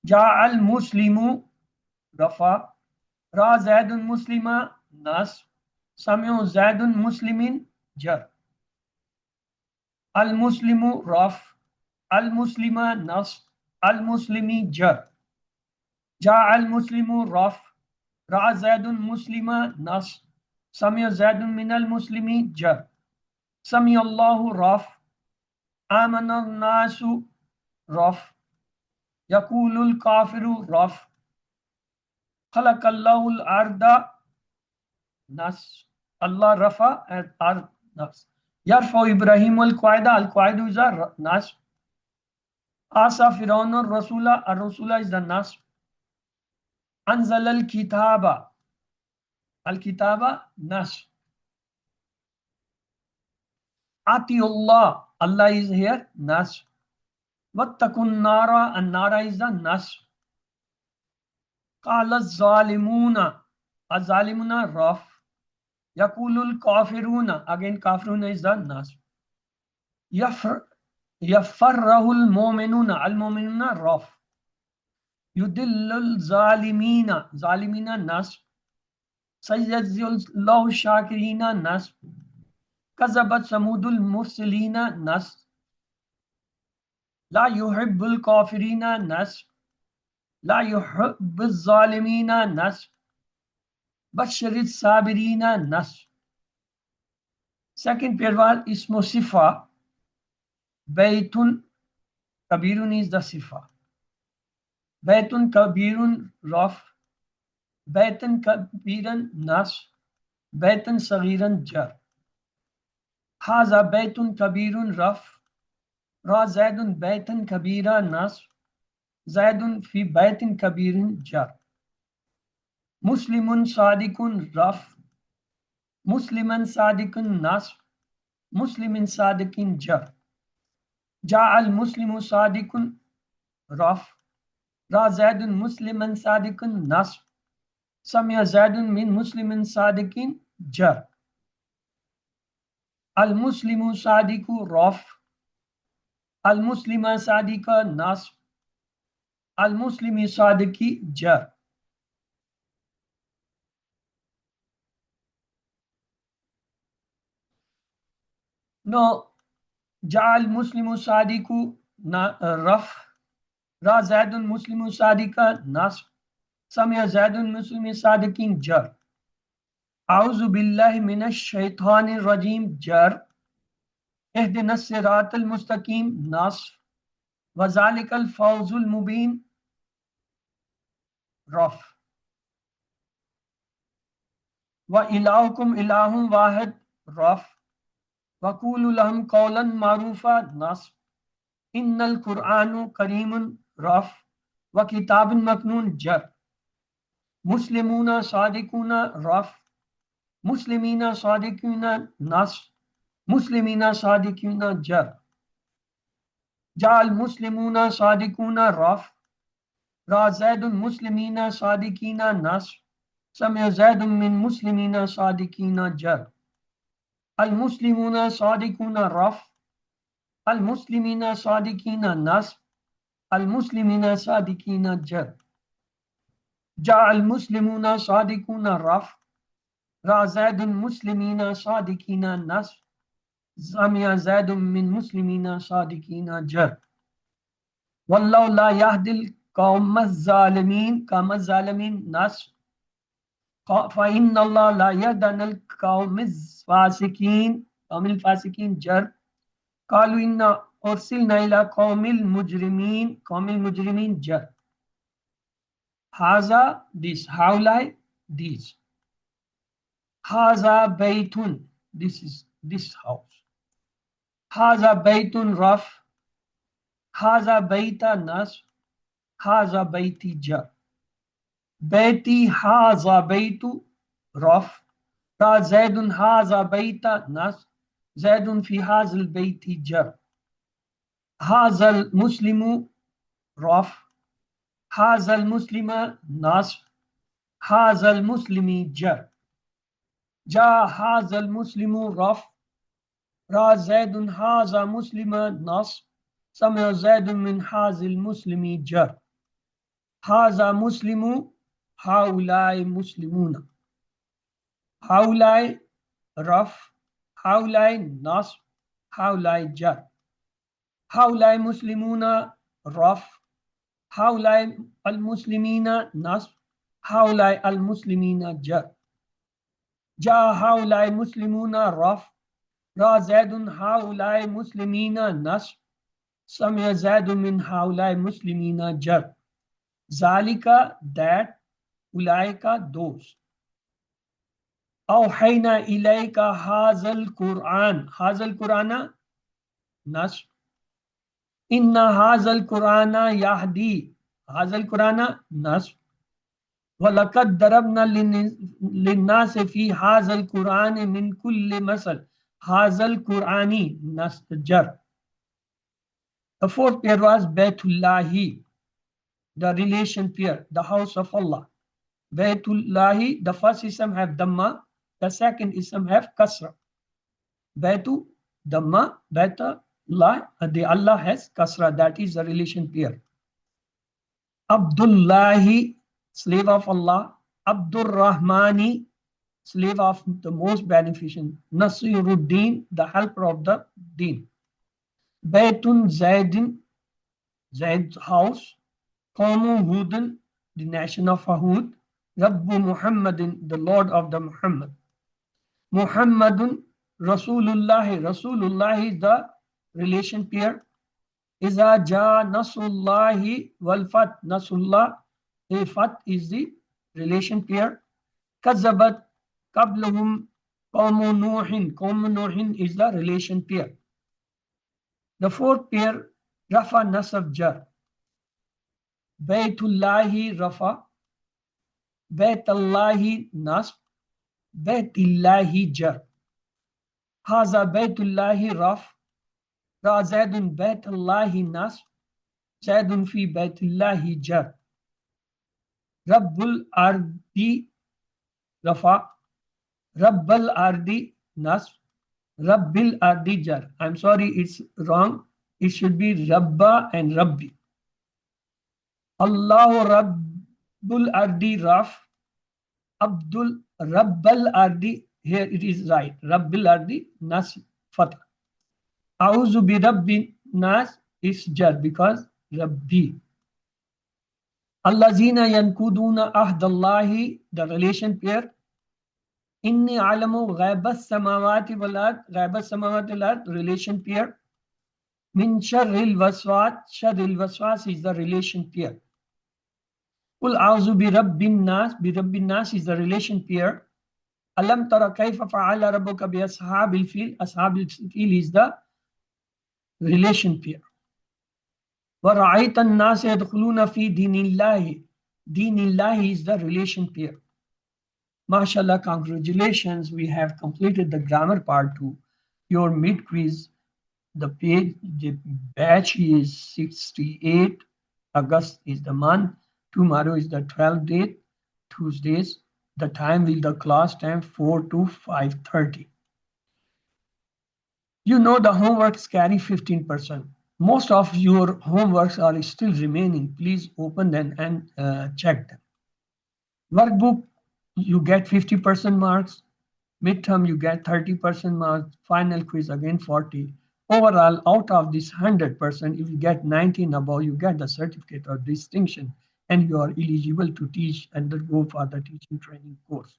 جاء المسلم رفع. را زيد مسلمة نصب. سمع زيد مسلم جر. المسلم رفع، المسلمة نصب، المسلم جر. جاء المسلم رفع. را زيد مسلمة نصب. سمع زيد من المسلم جر. سمع الله رفع. آمن الناس رفع. يقول الكافر رفع. خلق الله الأرض نصب. Allah rafa and ar nas. Yarfa Ibrahim al Qaida, al Qaida is a nas. Asa Firaun al Rasula, al Rasula is the nas. Anzal al Kitaba, al Kitaba nas. Atiullah, Allah is here nas. Wattakun Nara, and Nara is the nas. Qala Zalimuna, al Zalimuna raf. Yakulul Kafiruna, again Kafiruna is the nas. يفره المؤمنون المؤمنون رف. يدل الظالمين ظالمين نصب. سيجزي الله الشاكرين نصب. كذبت ثمود المرسلين نصب. لا يحب الكافرين نصب. لا يحب الظالمين نصب. بشر الصابرين نصب. Second pair ismo sifa. Baytun kabirun is the sifa. Baytun kabirun raf. Baytun kabiran nas. Baytun sagiran jar. Haza baytun kabirun raf. Ra zaidun baytun kabira nas. Zaidun fi baytun kabirin jar. Muslimun sadikun raf. Musliman sadikun nas. Muslimin sadikin jar. Ja'al muslimu sadikun raf. Ra zaidun musliman sadikun nas. Samya zaidun min muslimin sadikin jar. Al muslimu sadiku raf. Al muslima sadika nas. Al muslimi sadiki jar. No, Ja'al muslimu sadiku raf. Ra zaidun muslimu sadika nas. Samya zaidun muslimi sadikin jar. A'udhu billahi minash shaitanir rajim jar. اهدنا الصراط المستقيم نصف. وذلك الفوز المبين رف. وإلهكم إله واحد رف. وقولوا لهم قولا معروفا نصف. إن القرآن كريم رف. व किताबिन मकनून जर, मुस्लिमूना सादिकूना rough, मुस्लिमीना सादिकूना नस्ब, मुस्लिमीना सादिकूना जर, जाल मुस्लिमूना सादिकूना rough, रा ज़ैदुन मुस्लिमीना सादिकीना नस्ब, समय ज़ैदुन मिन मुस्लिमीना सादिकीना जर, अल मुस्लिमूना सादिकूना rough, अल मुस्लिमीना सादिकीना नस्ब, अल मुस्लिमीना सादिकीना जर, जा अल मुस्लिमूना सादिकूना रफ, रा ज़ैदुन मुस्लिमीना सादिकीना नस्ब, समिया ज़ैदुन मिन मुस्लिमीना सादिकीना जर, वल्लाहु ला यहदिल कौमज़ ज़ालिमीन, कौमज़ ज़ालिमीन नस्ब, फ़इन्नल्लाह ला यहदिल कौमज़ फ़ासिकीन, कौमिल फ़ासिकीन जर, कालू इन्ना उरसिलना इला कौमिल मुजरिमीन जर, हाजा दिस, हाउलाई दिस, हाजा बैतुन दिस इज दिस हाउस, हाजा बैतुन रफ, हाजा बैता नस्ब, हाजा बैती जर, बैती हाजा बैतु रफ, रा ज़ैदुन हाजा बैता नस्ब, ज़ैदुन फी हाज़िल बैती जर, हाज़ल मुस्लिमु रफ, हाज़ल मुस्लिमा नस्ब, हाज़ल मुस्लिमी जर, जा हाज़ल मुस्लिमु रफ, रा ज़ैदुन हाज़ा मुस्लिमा नस्ब, समय ज़ैदुन मिन हाज़िल मुस्लिमी जर, हाज़ा मुस्लिमु, हाउलाई मुस्लिमूना, हाउलाई रफ, हाउलाई नस्ब, हाउलाई जर, हाउलाई मुस्लिमूना रफ, हाउलाई अल मुस्लिमीना नस्ब, हाउलाई अल मुस्लिमीना जर, जा हाउलाई मुस्लिमूना रफ, रा ज़ैदुन हाउलाई मुस्लिमीना नस्ब, समय ज़ैदुन मिन हाउलाई मुस्लिमीना जर, ज़ालिका दैट, उलाइका दोस्त, औहैना इलैका हाज़ल कुरान, हाज़ल कुराना नस्ब, इन्ना हाज़ल कुराना यहदी, हाज़ल कुराना नस्ब, वलक़द दरबना लिन्नासि फ़ी हाज़ल कुरान मिन कुल्लि मसल, हाज़ल कुरानी नस्ब जर. The fourth pair was Baytullahi, the relation pair, the house of Allah. Baytullahi, the first ism have Dhamma, the second ism have Kasra. Baytu, Dhamma, Baita, Allah, the Allah has Kasra, that is the relation pair. Abdullahi, slave of Allah. Abdur Rahmani, slave of the most beneficent. Nasiruddin, the helper of the deen. Baytun Zaidin, Zaid's house. Qawmu Hudin, the nation of Hud. Rabbu Muhammadin, the Lord of the Muhammad. Muhammadun Rasulullahi, Rasulullahi is the relation pair. Iza ja Nasrullahi wal Fath, Nasrullah, a Fath is the relation pair. Kazabat Qablahum Qawmu Nuhin, Qawmu Nuhin is the relation pair. The fourth pair, Rafa Nasab Jar. Baytullahi Rafa, Baytullahi Nasb, Baytullahi Jar. Haza Baytullahi Raf, Ra Zaidun Baytullahi Nasb, Zaidun fi Baytullahi Jar. Rabbul Ardi Rafa, Rabbal Ardi Nasb, Rabbil Ardi Jar. I'm sorry, it's wrong. It should be Rabba and Rabbi. Allahu Rabbul Ardi Raf, Abdul Rabbal Ardi, here it is right. Rabbil Ardi Nas Fatah. Auzu bi Rabbi Nas is Jar because Rabbi. Allazina yankuduna ahdallahi, the relation pair. Inni alamu ghaibas samawati wal ard, ghaibas samawati wal ard, relation pair. Min sharril waswas is the relation pair. Qul a'udhu bi rabbin nas is the relation pair. Alam tara kayfa fa'ala rabbuka bi ashabil fil, ashabil fil is the relation pair. وَرَأَيْتَ النَّاسَ يَدْخُلُونَ فِي دِينِ اللَّهِ. Deen illahi is the relation pair. MashaAllah, congratulations, we have completed the grammar part 2. Your mid quiz, the batch is 68. August is the month. Tomorrow is the 12th date, Tuesdays. The time will the class time 4 to 5:30. You know the homeworks carry 15%. Most of your homeworks are still remaining. Please open them and check them. Workbook, you get 50% marks. Midterm, you get 30% marks. Final quiz, again 40. Overall, out of this 100%, if you get 19 above, you get the certificate or distinction, and you are eligible to teach and go for the teaching training course.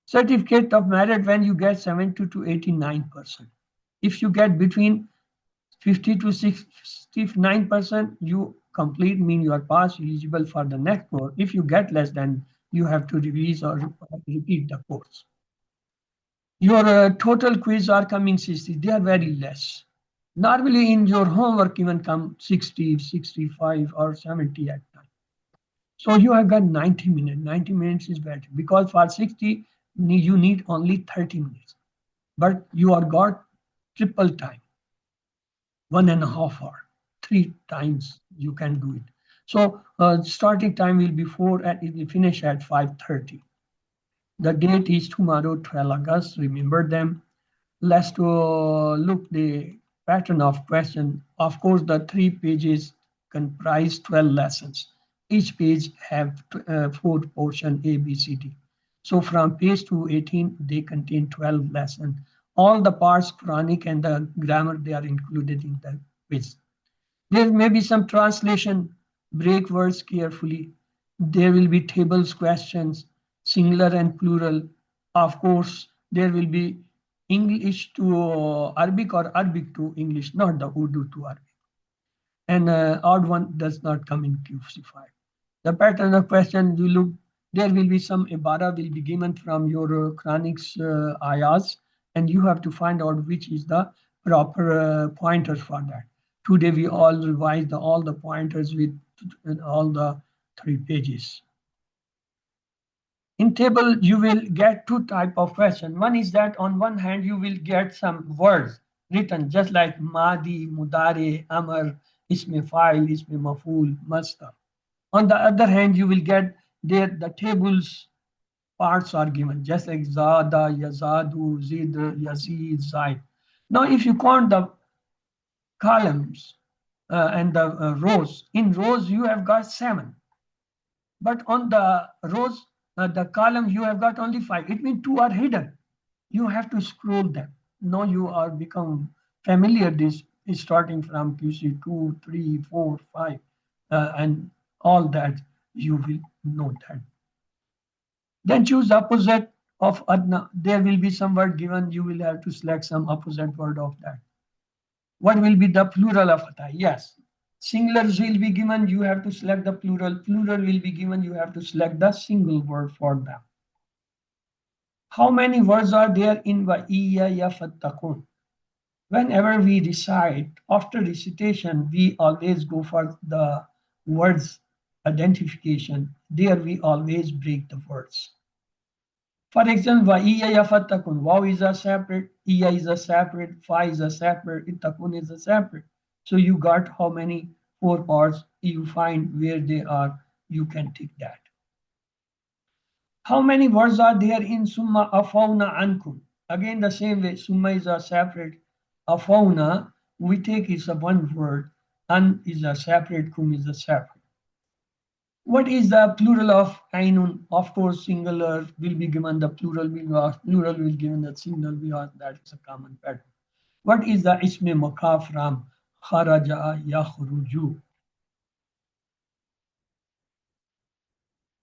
Certificate of merit when you get 70 to 89%. If you get between 50 to 69%, you complete, mean you are pass, eligible for the next course. If you get less than, you have to revise or repeat the course. Your total quiz are coming 60, they are very less. Normally in your homework even come 60, 65 or 70 at time. So you have got 90 minutes. 90 minutes is better because for 60, you need only 30 minutes. But you are got triple time. 1.5 hours, 3 times you can do it. So starting time will be 4 and it will finish at 5:30. The date is tomorrow, 12 August. Remember them. Let's look the pattern of question. Of course, the 3 pages comprise 12 lessons. Each page have 4 portion A, B, C, D. So from page 218, they contain 12 lessons. All the parts, Quranic and the grammar, they are included in the quiz. There may be some translation, break words carefully. There will be tables, questions, singular and plural. Of course, there will be English to Arabic or Arabic to English, not the Urdu to Arabic. And odd one does not come in QC5. The pattern of question, you look, there will be some ibara will be given from your Quranic ayahs, and you have to find out which is the proper pointer for that. Today we all revised all the pointers with all the 3 pages. In table, you will get 2 type of question. One is that on one hand, you will get some words written just like Madi, Mudare, Amr, Isme Fa'il, Isme Maful, Masta. On the other hand, you will get there the tables parts are given, just like Zada, Yazadu, Zid, Yazid, Zaid. Now, if you count the columns and the rows, in rows you have got 7. But on the rows, the column, you have got only 5. It means 2 are hidden. You have to scroll them. Now you are become familiar this is starting from QC 2, 3, 4, 5, and all that you will know that. Then choose opposite of adna. There will be some word given. You will have to select some opposite word of that. What will be the plural of hata? Yes. Singulars will be given. You have to select the plural. Plural will be given. You have to select the single word for them. How many words are there in Wa'iya yafattakun? Whenever we recite, after recitation, we always go for the words identification. There we always break the words. For example, Wa'iya yafattakun. Waw is a separate, iya is a separate, fa is a separate, ittakun is a separate. So you got how many 4 parts? You find where they are, you can take that. How many words are there in Summa Afawna Ankum? Again, the same way, Summa is a separate, Afawna, we take is a one word, An is a separate, Kum is a separate. What is the plural of Ainun? Of course, singular will be given the plural, plural will given the singular, because that is a common pattern. What is the Isme Makaf from Kharaja Yakhruju?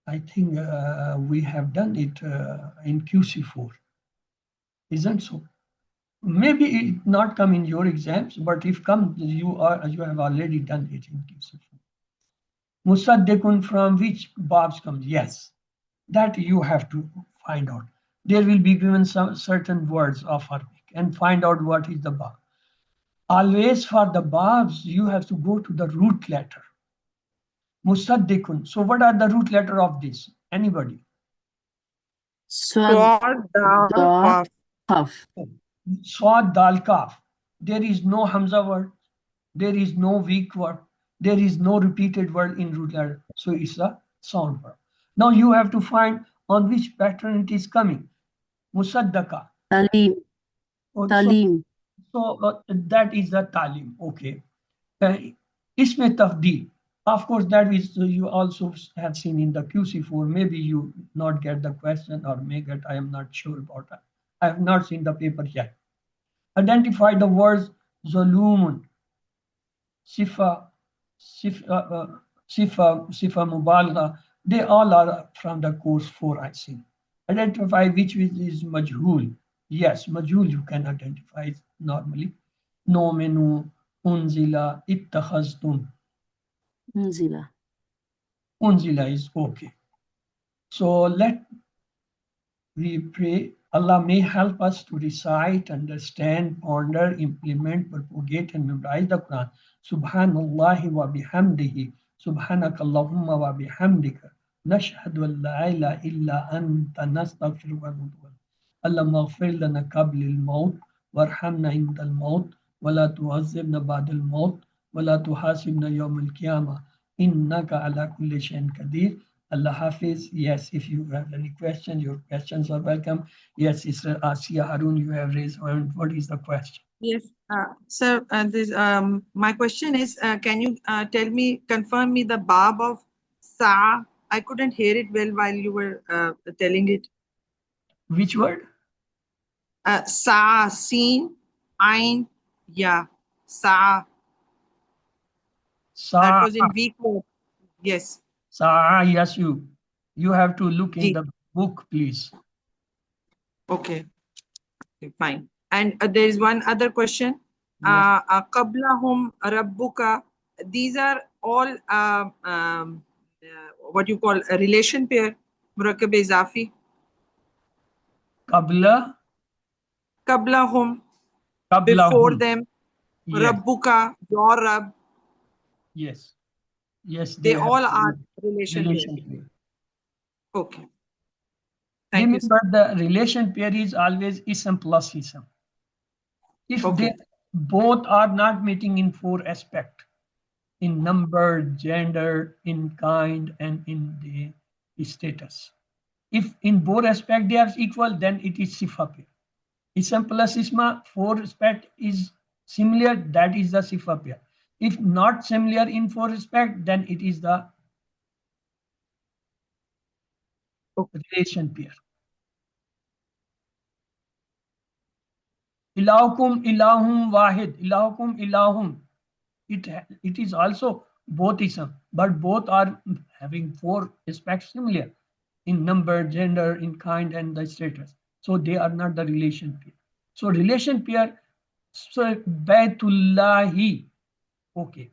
I think we have done it in QC4, isn't so? Maybe it not come in your exams, but if come, you have already done it in QC4. Musaddekun from which babs comes? Yes, that you have to find out. There will be given some certain words of Arabic and find out what is the bab. Always for the babs, you have to go to the root letter. Musaddikun. So what are the root letter of this? Anybody? Swad, Swad, dal, da, qaf. qaf. Swad dal kaf. There is no Hamza word. There is no weak word. There is no repeated word in root letter. So it's a sound word. Now you have to find on which pattern it is coming. Musaddaka. Talim, So, talim. that is the talim. Okay. Isme tafdeel. Of course, that is you also have seen in the QC4. Maybe you not get the question or may get. I am not sure about that. I have not seen the paper yet. Identify the words zolumun, sifa, sifa mubalagha. They all are from the course 4, I think. Identify which is majhul. Yes, majhul you can identify normally. No menu, unzila, ittakhaztum. Unzila. Unzila is okay. So let we pray Allah may help us to recite, understand, ponder, implement, propagate, and memorize the Quran. Subhanallah wa bihamdihi. Subhanakallahumma wa bihamdika. Nashhadu an la ilaha illa anta nastaghfiruka wa natubu ilayk. Allahumma ighfir lana qabla al-maut warhamna inda al-maut wa la tu'azzibna ba'da al-maut wa la tuhasibna yawm al-qiyamah innaka ala kulli shay'in qadir. Allah Hafiz. Yes, if you have any questions, your questions are welcome. Yes, Sister Asiya Harun, you have raised hand. What is the question? Yes, sir. My question is, can you tell me, confirm me the bab of sa? I couldn't hear it well while you were telling it. Which word? Sa, sin, ain, yeah, sa. That was in weak word. Yes. Yes, you have to look in the book, please. Okay, fine. And there is one other question. Yes. Qablahum rabbuka. These are all what you call a relation pair. Murakkab izafi. Qablahum. Before them. Yes. Rabbuka, your Rabb. Yes. Yes, They all are relation pair. Okay. Thank you. Remember, the relation pair is always ism plus ism. If they both are not meeting in 4 aspects, in number, gender, in kind, and in the status. If in both aspects they are equal, then it is sifa pair. Ism plus isma, 4 aspect is similar, that is the sifa pair. If not similar in 4 aspect, then it is the relation pair. Ilahukum ilahum wahid. Ilahukum ilahum. It is also both ism, but both are having 4 aspects similar in number, gender, in kind, and the status. So they are not the relation pair. So relation pair, so Baitullahi, okay.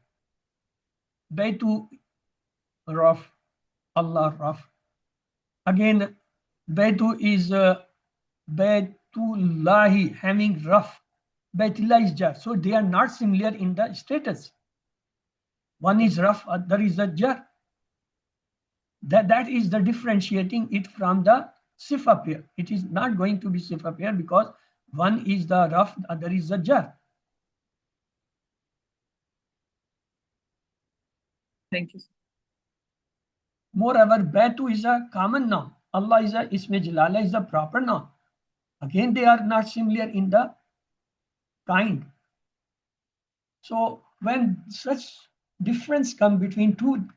Baitu Raf, Allah Raf. Again, Baitu is Baitullahi having Raf. Baitullah is jar. So they are not similar in the status. One is Raf, other is a jar. That is the differentiating it from the sifa pair. It is not going to be sifa pair because one is the Raf, the other is the jar. Thank you. Moreover, Baitu is a common noun. Allah is a Isme Jalala is a proper noun. Again, they are not similar in the kind. So when such difference come between 2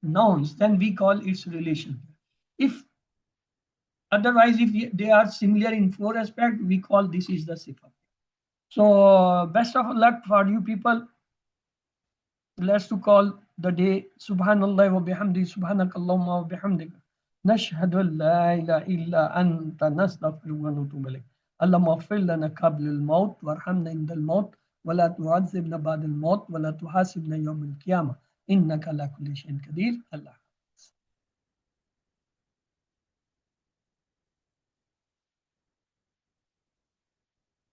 nouns, then we call its relation. If otherwise, if they are similar in 4 aspects, we call this is the sifa. So best of luck for you people. Let's to call the day. Subhanallah wa bihamdi, subhanakallahumma wa bihamdik. نشهد أن لا إله إلا أنت نستغفرك ونتوب إليك. اللهم اغفر لنا قبل الموت وارحمنا عند الموت ولا تعذبنا بعد الموت ولا تحاسبنا يوم القيامة إنك على كل شيء قدير. الله